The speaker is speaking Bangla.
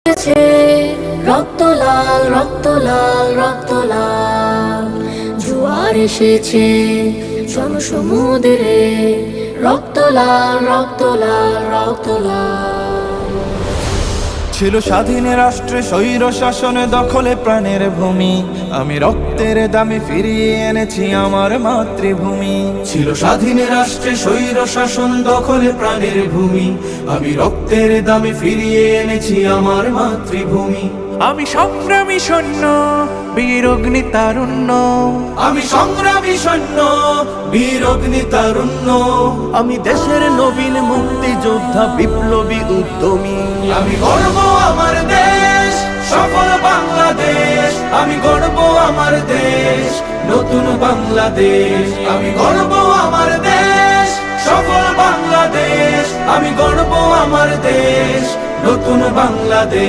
রক্ত লাল, রক্ত লাল, রক্ত লাল। জোয়ার এসেছে জনসমুদ্রে, রক্ত লাল, রক্ত লাল, রক্ত লাল। ছিল স্বাধীন রাষ্ট্রে স্বৈর শাসন দখলে প্রাণের ভূমি, আমি রক্তের দামে ফিরিয়ে এনেছি আমার মাতৃভূমি। ছিল স্বাধীন রাষ্ট্রে স্বৈর শাসন দখলে প্রাণের ভূমি, আমি রক্তের দামে ফিরিয়ে এনেছি আমার মাতৃভূমি। আমি সংগ্রামী সৈন্য, বীর অগ্নি তারুণ্য, আমি সংগ্রামী সৈন্য, বীর অগ্নি তারুণ্য। আমি দেশের নবীন মুক্তিযোদ্ধা, বিপ্লবী উদ্যমী। আমি গর্ব আমার দেশ, সফল বাংলাদেশ। আমি গর্ব আমার দেশ, নতুন বাংলাদেশ। আমি গর্ব আমার দেশ, সফল বাংলাদেশ। আমি গর্ব আমার দেশ, নতুন বাংলাদেশ।